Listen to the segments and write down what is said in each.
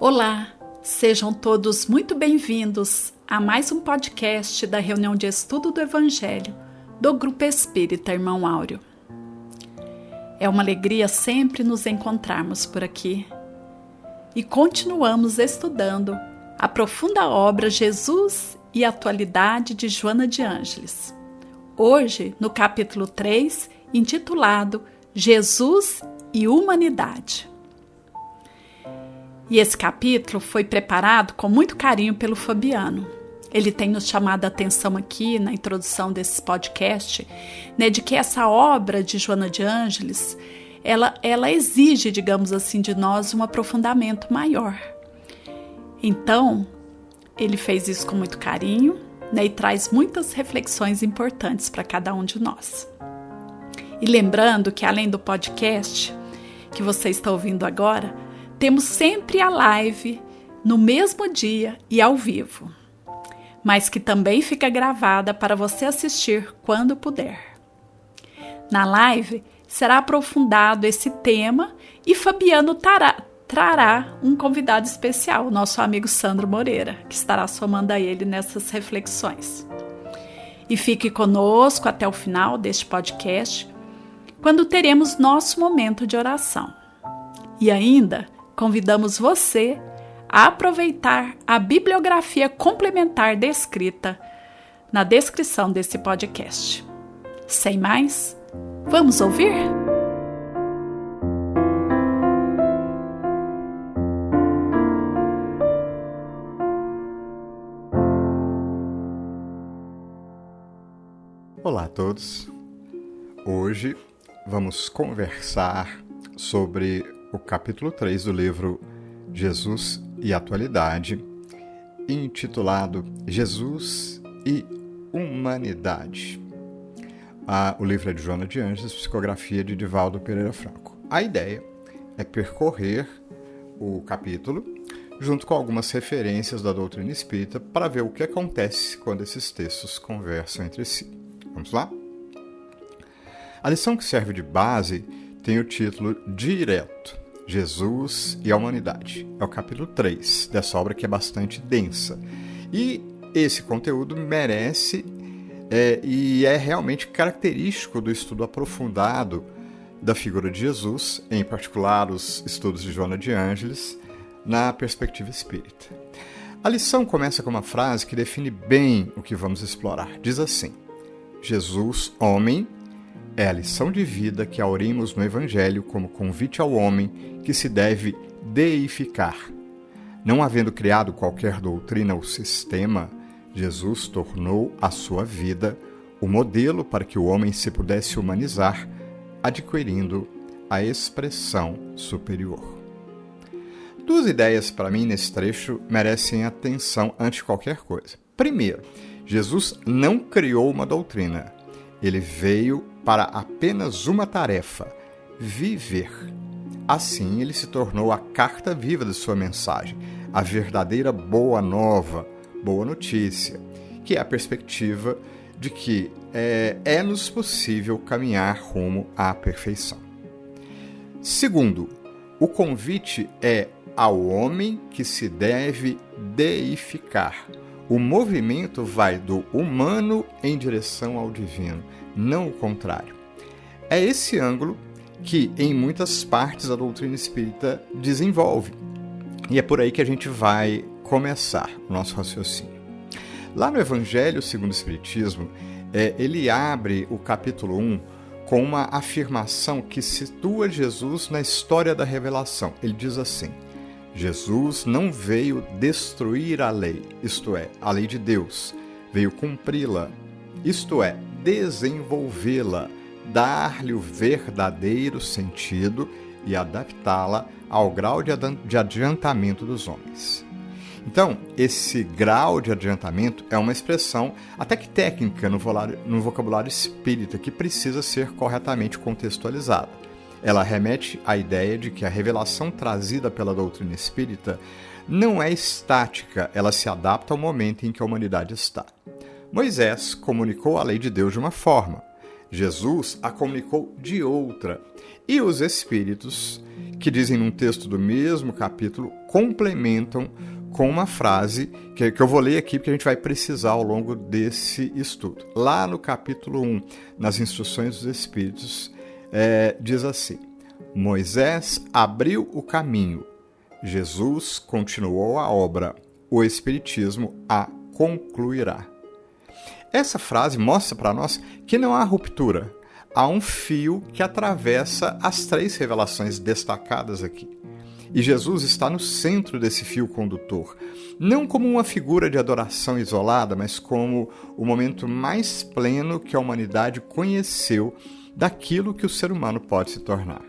Olá, sejam todos muito bem-vindos a mais um podcast da reunião de estudo do Evangelho do Grupo Espírita Irmão Áureo. É uma alegria sempre nos encontrarmos por aqui e continuamos estudando a profunda obra Jesus e a Atualidade de Joana de Ângeles. Hoje, no capítulo 3, intitulado Jesus e Humanidade. E esse capítulo foi preparado com muito carinho pelo Fabiano. Ele tem nos chamado a atenção aqui na introdução desse podcast, de que essa obra de Joana de Ângeles, ela exige, digamos assim, de nós um aprofundamento maior. Então, ele fez isso com muito carinho, e traz muitas reflexões importantes para cada um de nós. E lembrando que além do podcast que você está ouvindo agora, temos sempre a live no mesmo dia e ao vivo, mas que também fica gravada para você assistir quando puder. Na live será aprofundado esse tema e Fabiano trará um convidado especial, o nosso amigo Sandro Moreira, que estará somando a ele nessas reflexões. E fique conosco até o final deste podcast, quando teremos nosso momento de oração. E ainda convidamos você a aproveitar a bibliografia complementar descrita na descrição desse podcast. Sem mais, vamos ouvir? Olá a todos! Hoje vamos conversar sobre o capítulo 3 do livro Jesus e Atualidade, intitulado Jesus e Humanidade. O livro é de Joana de Ângeles, psicografia de Divaldo Pereira Franco. A ideia é percorrer o capítulo junto com algumas referências da doutrina espírita para ver o que acontece quando esses textos conversam entre si. Vamos lá? A lição que serve de base tem o título direto: Jesus e a Humanidade. É o capítulo 3 dessa obra, que é bastante densa. E esse conteúdo merece e é realmente característico do estudo aprofundado da figura de Jesus, em particular os estudos de Joana de Ângeles, na perspectiva espírita. A lição começa com uma frase que define bem o que vamos explorar. Diz assim: Jesus, homem, é a lição de vida que aurimos no Evangelho como convite ao homem que se deve deificar. Não havendo criado qualquer doutrina ou sistema, Jesus tornou a sua vida o modelo para que o homem se pudesse humanizar, adquirindo a expressão superior. Duas ideias para mim nesse trecho merecem atenção antes de qualquer coisa. Primeiro, Jesus não criou uma doutrina. Ele veio para apenas uma tarefa: viver. Assim, ele se tornou a carta viva de sua mensagem, a verdadeira boa nova, boa notícia, que é a perspectiva de que é-nos possível caminhar rumo à perfeição. Segundo, o convite é ao homem que se deve deificar. O movimento vai do humano em direção ao divino, não o contrário. É esse ângulo que, em muitas partes, a doutrina espírita desenvolve. E é por aí que a gente vai começar o nosso raciocínio. Lá no Evangelho segundo o Espiritismo, ele abre o capítulo 1 com uma afirmação que situa Jesus na história da revelação. Ele diz assim: Jesus não veio destruir a lei, isto é, a lei de Deus, veio cumpri-la, isto é, desenvolvê-la, dar-lhe o verdadeiro sentido e adaptá-la ao grau de adiantamento dos homens. Então, esse grau de adiantamento é uma expressão até que técnica no vocabulário espírita que precisa ser corretamente contextualizada. Ela remete à ideia de que a revelação trazida pela doutrina espírita não é estática, ela se adapta ao momento em que a humanidade está. Moisés comunicou a lei de Deus de uma forma, Jesus a comunicou de outra, e os espíritos que dizem num texto do mesmo capítulo, complementam com uma frase que eu vou ler aqui, porque a gente vai precisar ao longo desse estudo. Lá no capítulo 1, nas instruções dos Espíritos, diz assim: Moisés abriu o caminho, Jesus continuou a obra, o Espiritismo a concluirá. Essa frase mostra para nós que não há ruptura. Há um fio que atravessa as 3 revelações destacadas aqui. E Jesus está no centro desse fio condutor, não como uma figura de adoração isolada, mas como o momento mais pleno que a humanidade conheceu daquilo que o ser humano pode se tornar.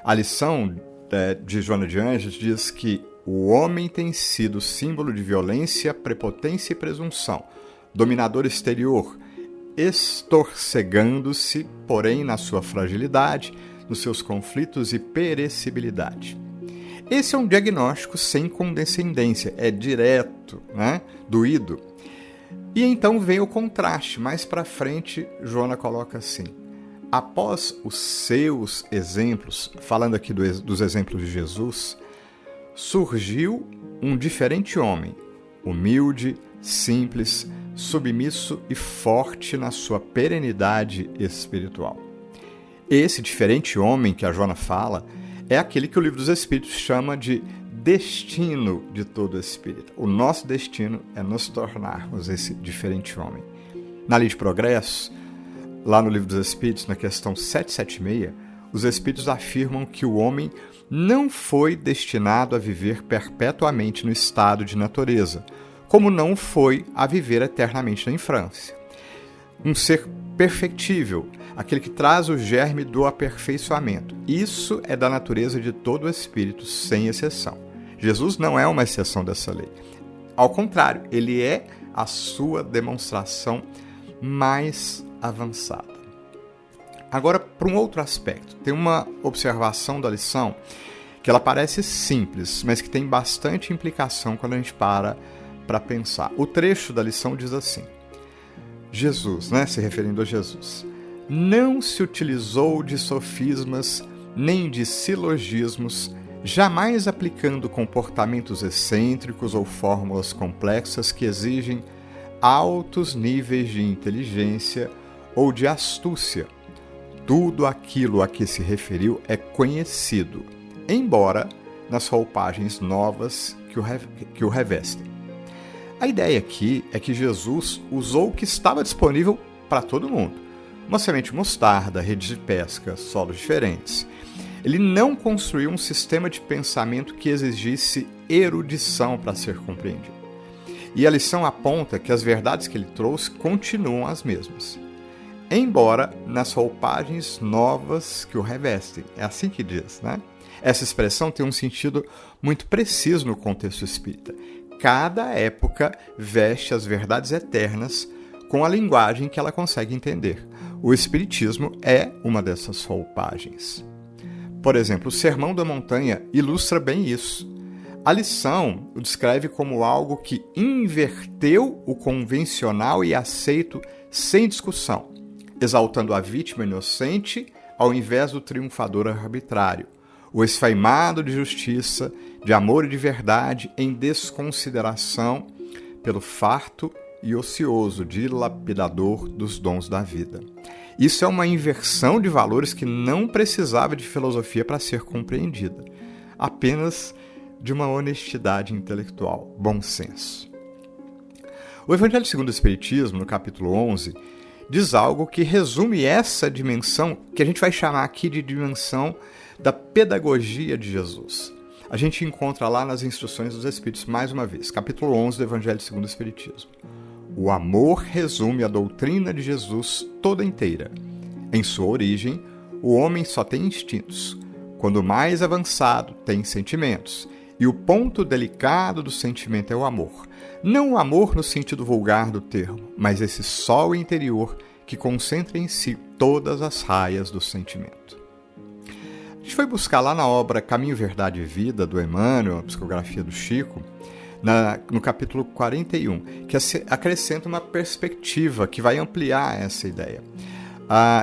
A lição de Joana de Ângeles diz que o homem tem sido símbolo de violência, prepotência e presunção, dominador exterior, estorcegando-se, porém, na sua fragilidade, nos seus conflitos e perecibilidade. Esse é um diagnóstico sem condescendência, é direto, doído. E então vem o contraste. Mais para frente, Joana coloca assim: após os seus exemplos, falando aqui dos exemplos de Jesus, surgiu um diferente homem, humilde, simples, submisso e forte na sua perenidade espiritual. Esse diferente homem que a Joana fala é aquele que o Livro dos Espíritos chama de destino de todo espírito. O nosso destino é nos tornarmos esse diferente homem. Na Lei de Progresso, lá no Livro dos Espíritos, na questão 776, os Espíritos afirmam que o homem não foi destinado a viver perpetuamente no estado de natureza, como não foi a viver eternamente na infância. Um ser perfectível, aquele que traz o germe do aperfeiçoamento. Isso é da natureza de todo espírito, sem exceção. Jesus não é uma exceção dessa lei. Ao contrário, ele é a sua demonstração mais avançada. Agora, para um outro aspecto, tem uma observação da lição que ela parece simples, mas que tem bastante implicação quando a gente para pensar. O trecho da lição diz assim: Jesus, se referindo a Jesus, não se utilizou de sofismas nem de silogismos, jamais aplicando comportamentos excêntricos ou fórmulas complexas que exigem altos níveis de inteligência ou de astúcia. Tudo aquilo a que se referiu é conhecido, embora nas roupagens novas que o revestem. A ideia aqui é que Jesus usou o que estava disponível para todo mundo. Uma semente mostarda, redes de pesca, solos diferentes. Ele não construiu um sistema de pensamento que exigisse erudição para ser compreendido. E a lição aponta que as verdades que ele trouxe continuam as mesmas, embora nas roupagens novas que o revestem. É assim que diz, Essa expressão tem um sentido muito preciso no contexto espírita. Cada época veste as verdades eternas com a linguagem que ela consegue entender. O Espiritismo é uma dessas roupagens. Por exemplo, o Sermão da Montanha ilustra bem isso. A lição o descreve como algo que inverteu o convencional e aceito sem discussão, exaltando a vítima inocente ao invés do triunfador arbitrário, o esfaimado de justiça, de amor e de verdade em desconsideração pelo farto e ocioso dilapidador dos dons da vida. Isso é uma inversão de valores que não precisava de filosofia para ser compreendida, apenas de uma honestidade intelectual, bom senso. O Evangelho segundo o Espiritismo, no capítulo 11, diz algo que resume essa dimensão que a gente vai chamar aqui de dimensão da pedagogia de Jesus. A gente encontra lá nas instruções dos Espíritos, mais uma vez, capítulo 11 do Evangelho segundo o Espiritismo. O amor resume a doutrina de Jesus toda inteira. Em sua origem, o homem só tem instintos. Quando mais avançado, tem sentimentos. E o ponto delicado do sentimento é o amor. Não o amor no sentido vulgar do termo, mas esse sol interior que concentra em si todas as raias do sentimento. A gente foi buscar lá na obra Caminho, Verdade e Vida, do Emmanuel, a psicografia do Chico, no capítulo 41, que acrescenta uma perspectiva que vai ampliar essa ideia.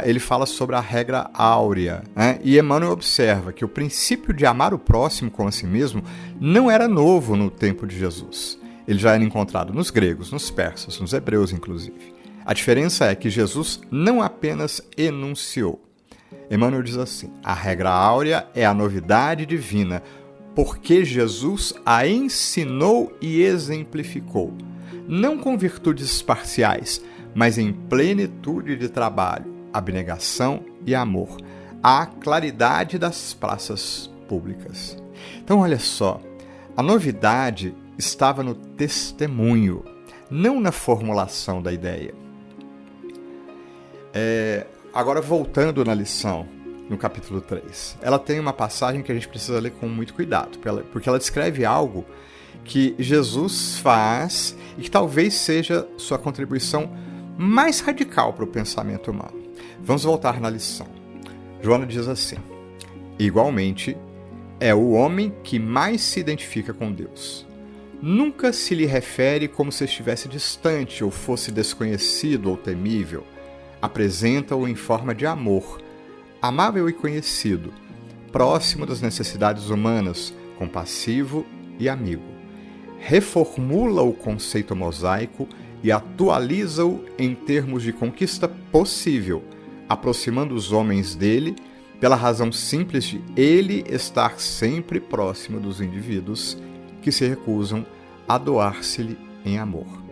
ele fala sobre a regra áurea, né? E Emmanuel observa que o princípio de amar o próximo como a si mesmo não era novo no tempo de Jesus. Ele já era encontrado nos gregos, nos persas, nos hebreus, inclusive. A diferença é que Jesus não apenas enunciou. Emmanuel diz assim: a regra áurea é a novidade divina, porque Jesus a ensinou e exemplificou, não com virtudes parciais, mas em plenitude de trabalho, abnegação e amor, à claridade das praças públicas. Então, olha só, a novidade estava no testemunho, não na formulação da ideia. Agora, voltando na lição, no capítulo 3, ela tem uma passagem que a gente precisa ler com muito cuidado, porque ela descreve algo que Jesus faz e que talvez seja sua contribuição mais radical para o pensamento humano. Vamos voltar na lição. Joana diz assim: igualmente, é o homem que mais se identifica com Deus. Nunca se lhe refere como se estivesse distante ou fosse desconhecido ou temível. Apresenta-o em forma de amor, amável e conhecido, próximo das necessidades humanas, compassivo e amigo. Reformula o conceito mosaico e atualiza-o em termos de conquista possível, aproximando os homens dele pela razão simples de ele estar sempre próximo dos indivíduos que se recusam a doar-se-lhe em amor.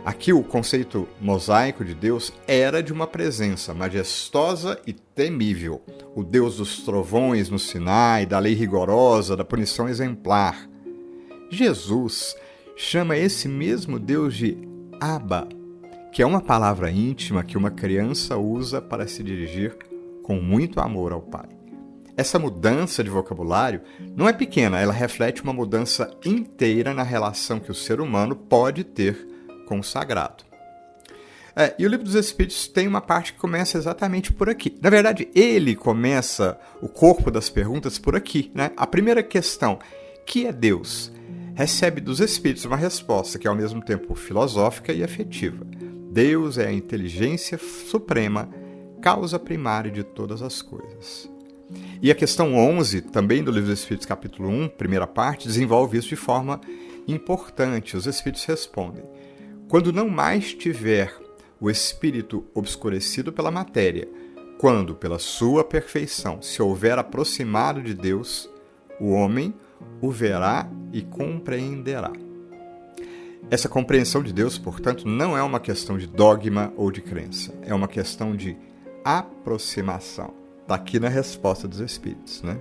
Aqui o conceito mosaico de Deus era de uma presença majestosa e temível, o Deus dos trovões no Sinai, da lei rigorosa, da punição exemplar. Jesus chama esse mesmo Deus de Abba, que é uma palavra íntima que uma criança usa para se dirigir com muito amor ao Pai. Essa mudança de vocabulário não é pequena, ela reflete uma mudança inteira na relação que o ser humano pode ter com o sagrado. E o Livro dos Espíritos tem uma parte que começa exatamente por aqui. Na verdade, ele começa o corpo das perguntas por aqui, né? A primeira questão, que é Deus? Recebe dos Espíritos uma resposta que é ao mesmo tempo filosófica e afetiva. Deus é a inteligência suprema, causa primária de todas as coisas. E a questão 11, também do Livro dos Espíritos, capítulo 1, primeira parte, desenvolve isso de forma importante. Os Espíritos respondem: quando não mais tiver o espírito obscurecido pela matéria, quando, pela sua perfeição, se houver aproximado de Deus, o homem o verá e compreenderá. Essa compreensão de Deus, portanto, não é uma questão de dogma ou de crença, é uma questão de aproximação. Está aqui na resposta dos Espíritos, né?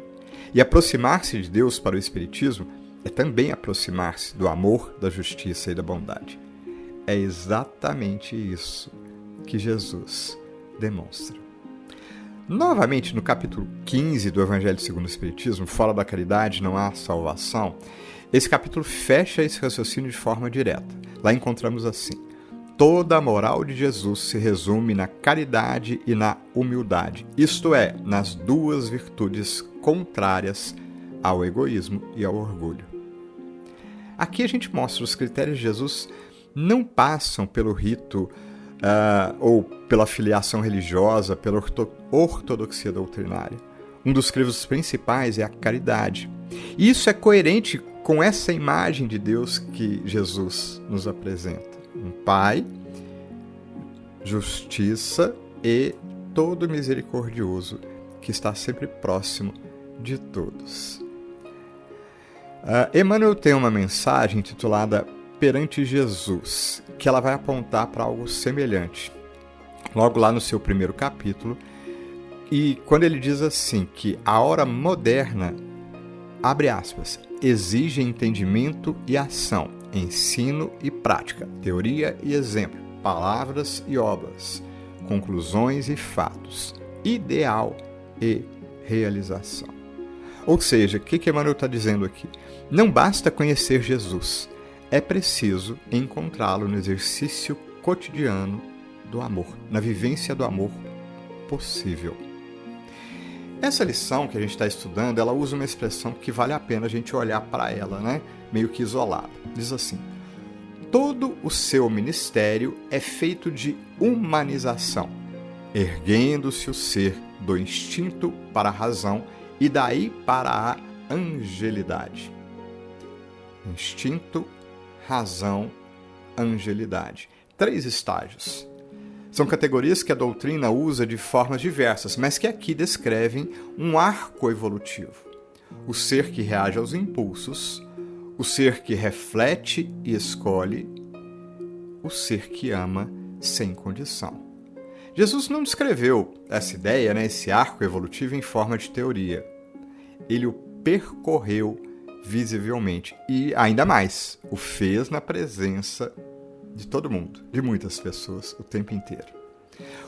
E aproximar-se de Deus para o Espiritismo é também aproximar-se do amor, da justiça e da bondade. É exatamente isso que Jesus demonstra. Novamente, no capítulo 15 do Evangelho segundo o Espiritismo, fora da caridade não há salvação, esse capítulo fecha esse raciocínio de forma direta. Lá encontramos assim: toda a moral de Jesus se resume na caridade e na humildade, isto é, nas duas virtudes contrárias ao egoísmo e ao orgulho. Aqui a gente mostra os critérios de Jesus não passam pelo rito ou pela filiação religiosa, pela ortodoxia doutrinária. Um dos crivos principais é a caridade. E isso é coerente com essa imagem de Deus que Jesus nos apresenta. Um Pai, justiça e todo misericordioso, que está sempre próximo de todos. Emmanuel tem uma mensagem intitulada Perante Jesus, que ela vai apontar para algo semelhante, logo lá no seu primeiro capítulo, e quando ele diz assim, que a hora moderna, abre aspas, exige entendimento e ação, ensino e prática, teoria e exemplo, palavras e obras, conclusões e fatos, ideal e realização. Ou seja, o que Emmanuel está dizendo aqui? Não basta conhecer Jesus, é preciso encontrá-lo no exercício cotidiano do amor, na vivência do amor possível. Essa lição que a gente está estudando, ela usa uma expressão que vale a pena a gente olhar para ela, né? Meio que isolada. Diz assim: todo o seu ministério é feito de humanização, erguendo-se o ser do instinto para a razão e daí para a angelidade. Instinto, razão, angelidade. 3 estágios. São categorias que a doutrina usa de formas diversas, mas que aqui descrevem um arco evolutivo. O ser que reage aos impulsos, o ser que reflete e escolhe, o ser que ama sem condição. Jesus não descreveu essa ideia, esse arco evolutivo em forma de teoria. Ele o percorreu visivelmente e, ainda mais, o fez na presença de todo mundo, de muitas pessoas, o tempo inteiro.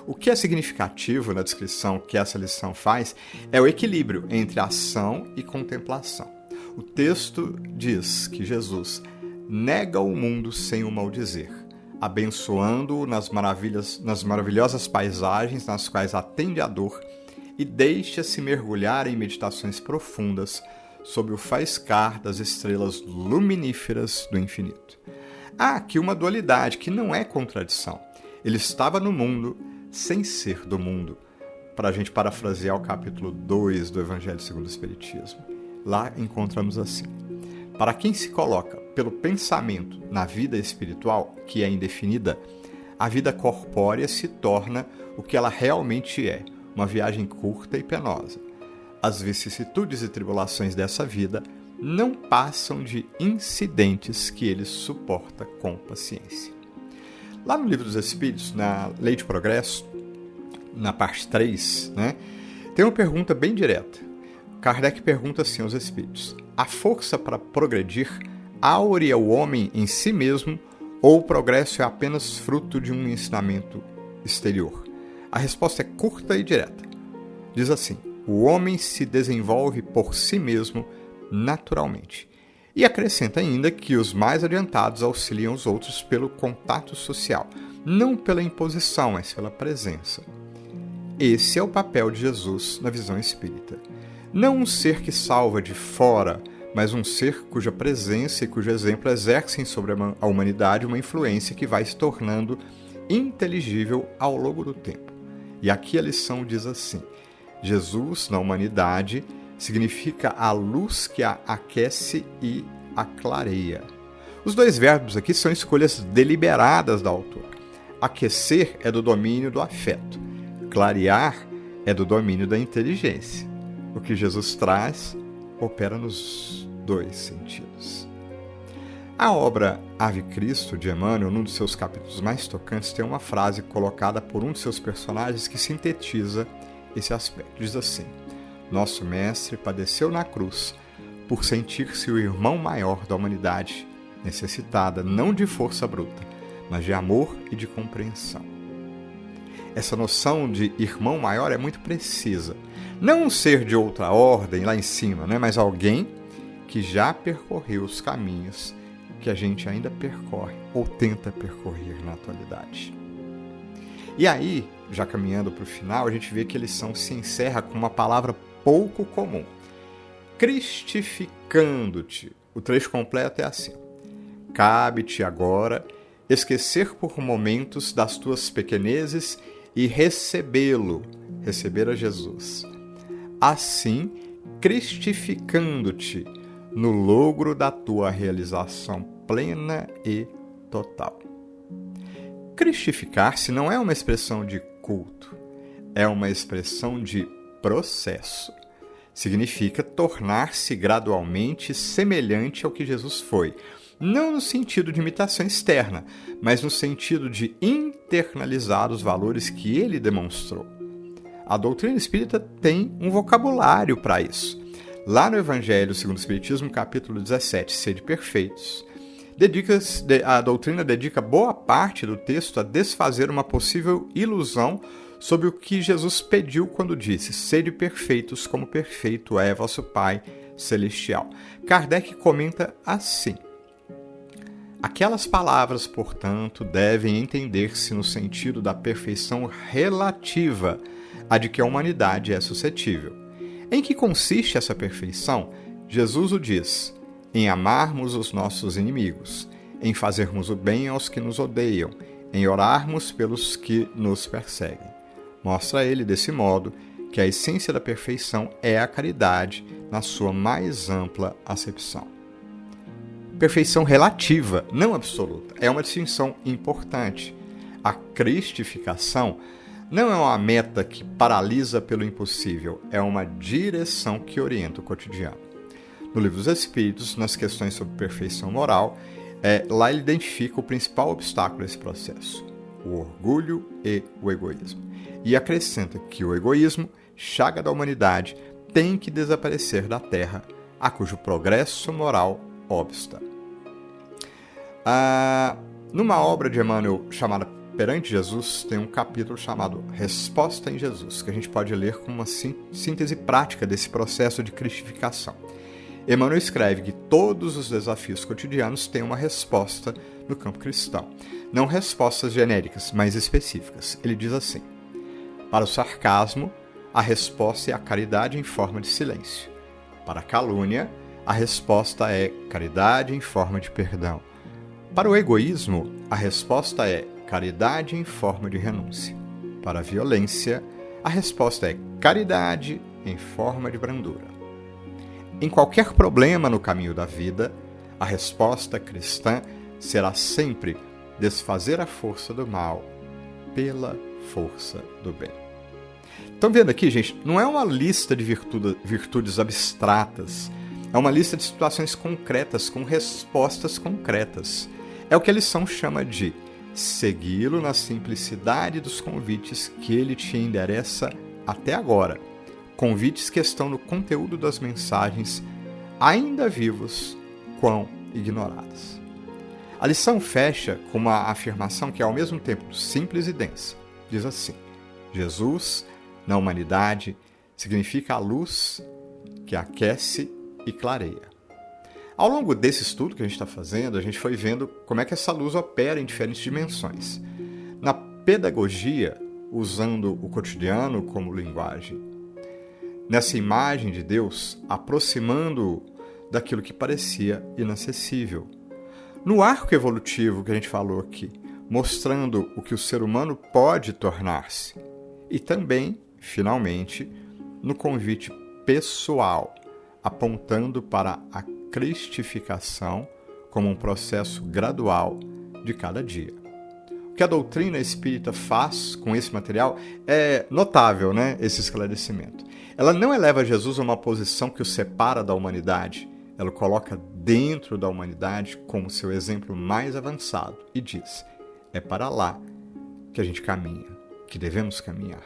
O que é significativo na descrição que essa lição faz é o equilíbrio entre ação e contemplação. O texto diz que Jesus nega o mundo sem o maldizer, abençoando-o nas maravilhosas paisagens nas quais atende a dor e deixa-se mergulhar em meditações profundas sob o faiscar das estrelas luminíferas do infinito. Há aqui uma dualidade que não é contradição. Ele estava no mundo sem ser do mundo, para a gente parafrasear o capítulo 2 do Evangelho segundo o Espiritismo. Lá encontramos assim: para quem se coloca pelo pensamento na vida espiritual, que é indefinida, a vida corpórea se torna o que ela realmente é, uma viagem curta e penosa. As vicissitudes e tribulações dessa vida não passam de incidentes que ele suporta com paciência. Lá no Livro dos Espíritos, na Lei de Progresso, na parte 3, tem uma pergunta bem direta. Kardec pergunta assim aos Espíritos: a força para progredir áurea o homem em si mesmo ou o progresso é apenas fruto de um ensinamento exterior? A resposta é curta e direta. Diz assim: o homem se desenvolve por si mesmo naturalmente. E acrescenta ainda que os mais adiantados auxiliam os outros pelo contato social, não pela imposição, mas pela presença. Esse é o papel de Jesus na visão espírita. Não um ser que salva de fora, mas um ser cuja presença e cujo exemplo exercem sobre a humanidade uma influência que vai se tornando inteligível ao longo do tempo. E aqui a lição diz assim: Jesus, na humanidade, significa a luz que a aquece e a clareia. Os 2 verbos aqui são escolhas deliberadas da autora. Aquecer é do domínio do afeto. Clarear é do domínio da inteligência. O que Jesus traz opera nos 2 sentidos. A obra Ave Cristo, de Emmanuel, num dos seus capítulos mais tocantes, tem uma frase colocada por um de seus personagens que sintetiza esse aspecto. Diz assim: nosso mestre padeceu na cruz por sentir-se o irmão maior da humanidade, necessitada não de força bruta, mas de amor e de compreensão. Essa noção de irmão maior é muito precisa. Não um ser de outra ordem lá em cima, mas alguém que já percorreu os caminhos que a gente ainda percorre ou tenta percorrer na atualidade. E aí, já caminhando para o final, a gente vê que a lição se encerra com uma palavra pouco comum: cristificando-te. O trecho completo é assim: cabe-te agora esquecer por momentos das tuas pequenezes e recebê-lo, receber a Jesus. Assim, cristificando-te no logro da tua realização plena e total. Cristificar-se não é uma expressão de culto, é uma expressão de processo. Significa tornar-se gradualmente semelhante ao que Jesus foi, não no sentido de imitação externa, mas no sentido de internalizar os valores que ele demonstrou. A doutrina espírita tem um vocabulário para isso. Lá no Evangelho segundo o Espiritismo, capítulo 17, Sede Perfeitos, a doutrina dedica boa parte do texto a desfazer uma possível ilusão sobre o que Jesus pediu quando disse: sede perfeitos como perfeito é vosso Pai Celestial. Kardec comenta assim: aquelas palavras, portanto, devem entender-se no sentido da perfeição relativa a de que a humanidade é suscetível. Em que consiste essa perfeição? Jesus o diz: em amarmos os nossos inimigos, em fazermos o bem aos que nos odeiam, em orarmos pelos que nos perseguem. Mostra ele, desse modo, que a essência da perfeição é a caridade na sua mais ampla acepção. Perfeição relativa, não absoluta, é uma distinção importante. A cristificação não é uma meta que paralisa pelo impossível, é uma direção que orienta o cotidiano. No Livro dos Espíritos, nas questões sobre perfeição moral, lá ele identifica o principal obstáculo desse processo, o orgulho e o egoísmo. E acrescenta que o egoísmo, chaga da humanidade, tem que desaparecer da Terra, a cujo progresso moral obsta. Numa obra de Emmanuel chamada Perante Jesus, tem um capítulo chamado Resposta em Jesus, que a gente pode ler como uma síntese prática desse processo de cristificação. Emmanuel escreve que todos os desafios cotidianos têm uma resposta no campo cristão. Não respostas genéricas, mas específicas. Ele diz assim: para o sarcasmo, a resposta é a caridade em forma de silêncio. Para a calúnia, a resposta é caridade em forma de perdão. Para o egoísmo, a resposta é caridade em forma de renúncia. Para a violência, a resposta é caridade em forma de brandura. Em qualquer problema no caminho da vida, a resposta cristã será sempre desfazer a força do mal pela força do bem. Estão vendo aqui, gente? Não é uma lista de virtudes abstratas. É uma lista de situações concretas, com respostas concretas. É o que a lição chama de segui-lo na simplicidade dos convites que ele te endereça até agora. Convites que estão no conteúdo das mensagens, ainda vivos, quão ignoradas. A lição fecha com uma afirmação que é ao mesmo tempo simples e densa. Diz assim: Jesus, na humanidade, significa a luz que aquece e clareia. Ao longo desse estudo que a gente está fazendo, a gente foi vendo como é que essa luz opera em diferentes dimensões. Na pedagogia, usando o cotidiano como linguagem. Nessa imagem de Deus, aproximando-o daquilo que parecia inacessível. No arco evolutivo que a gente falou aqui, mostrando o que o ser humano pode tornar-se. E também, finalmente, no convite pessoal, apontando para a cristificação como um processo gradual de cada dia. O que a doutrina espírita faz com esse material é notável, né? Esse esclarecimento. Ela não eleva Jesus a uma posição que o separa da humanidade. Ela o coloca dentro da humanidade como seu exemplo mais avançado e diz: é para lá que a gente caminha, que devemos caminhar.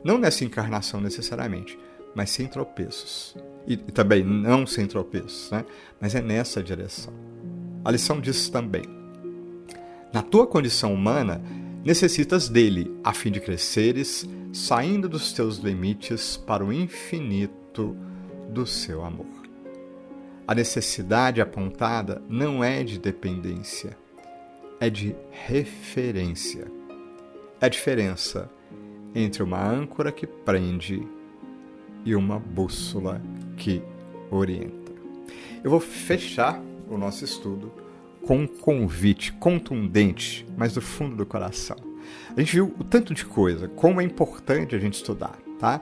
Não nessa encarnação necessariamente, mas sem tropeços. E também não sem tropeços, né? Mas é nessa direção. A lição diz também: na tua condição humana, necessitas dele a fim de cresceres, saindo dos teus limites para o infinito do seu amor. A necessidade apontada não é de dependência, é de referência. É a diferença entre uma âncora que prende e uma bússola que orienta. Eu vou fechar o nosso estudo com um convite contundente, mas do fundo do coração. A gente viu o tanto de coisa, como é importante a gente estudar, tá?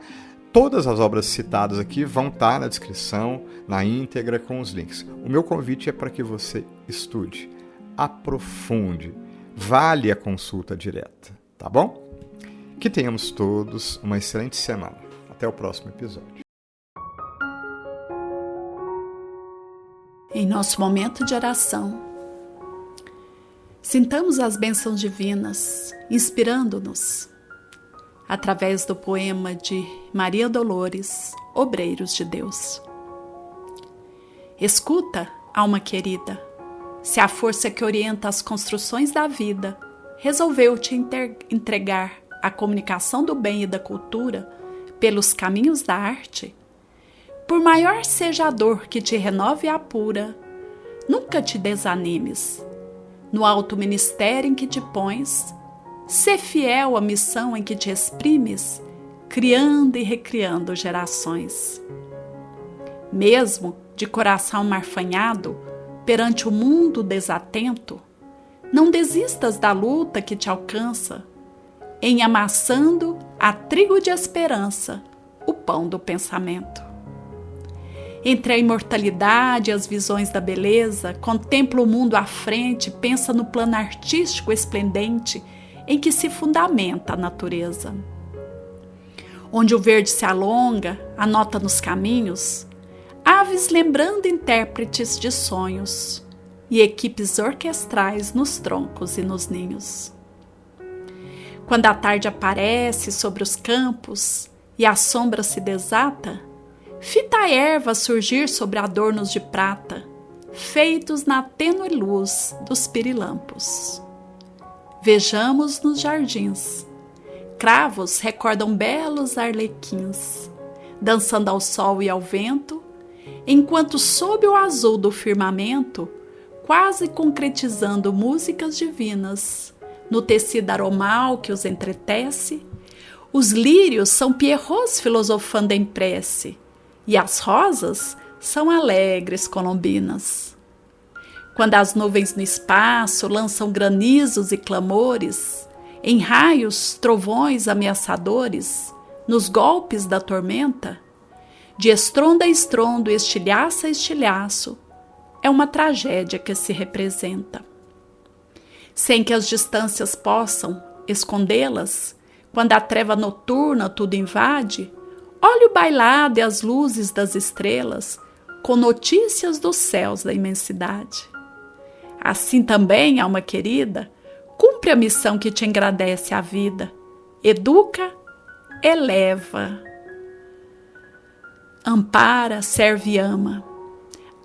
Todas as obras citadas aqui vão estar na descrição, na íntegra, com os links. O meu convite é para que você estude, aprofunde, vale a consulta direta, tá bom? Que tenhamos todos uma excelente semana. Até o próximo episódio. Em nosso momento de oração, sintamos as bênçãos divinas, inspirando-nos, através do poema de Maria Dolores, Obreiros de Deus. Escuta, alma querida, se a força que orienta as construções da vida resolveu te entregar a comunicação do bem e da cultura pelos caminhos da arte, por maior seja a dor que te renove e apura, nunca te desanimes. No alto ministério em que te pões, sê fiel à missão em que te exprimes, criando e recriando gerações. Mesmo de coração marfanhado, perante o mundo desatento, não desistas da luta que te alcança. em amassando a trigo de esperança, o pão do pensamento. Entre a imortalidade e as visões da beleza, contempla o mundo à frente, pensa no plano artístico esplendente em que se fundamenta a natureza. Onde o verde se alonga, anota nos caminhos, aves lembrando intérpretes de sonhos e equipes orquestrais nos troncos e nos ninhos. Quando a tarde aparece sobre os campos e a sombra se desata, fita a erva surgir sobre adornos de prata, feitos na tênue luz dos pirilampos. Vejamos nos jardins, cravos recordam belos arlequins, dançando ao sol e ao vento, enquanto sob o azul do firmamento, quase concretizando músicas divinas, no tecido aromal que os entretece, os lírios são pierrots filosofando em prece, e as rosas são alegres colombinas. Quando as nuvens no espaço lançam granizos e clamores, em raios, trovões ameaçadores, nos golpes da tormenta, de estrondo a estrondo, estilhaço a estilhaço, é uma tragédia que se representa. Sem que as distâncias possam escondê-las, quando a treva noturna tudo invade, olhe o bailado e as luzes das estrelas, com notícias dos céus da imensidade. Assim também, alma querida, cumpre a missão que te engrandece a vida. Educa, eleva, ampara, serve e ama.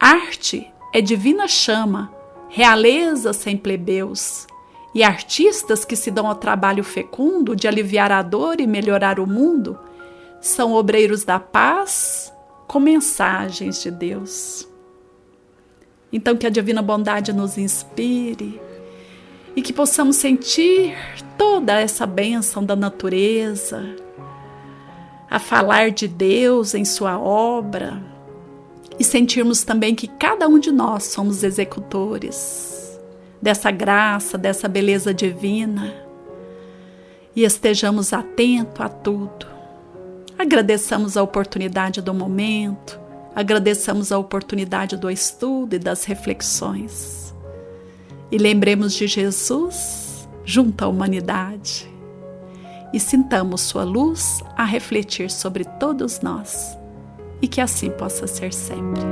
Arte é divina chama, realeza sem plebeus, e artistas que se dão ao trabalho fecundo de aliviar a dor e melhorar o mundo são obreiros da paz com mensagens de Deus. Então que a divina bondade nos inspire e que possamos sentir toda essa bênção da natureza, a falar de Deus em sua obra e sentirmos também que cada um de nós somos executores dessa graça, dessa beleza divina e estejamos atentos a tudo. Agradeçamos a oportunidade do momento, agradeçamos a oportunidade do estudo e das reflexões. E lembremos de Jesus junto à humanidade. E sintamos sua luz a refletir sobre todos nós. E que assim possa ser sempre.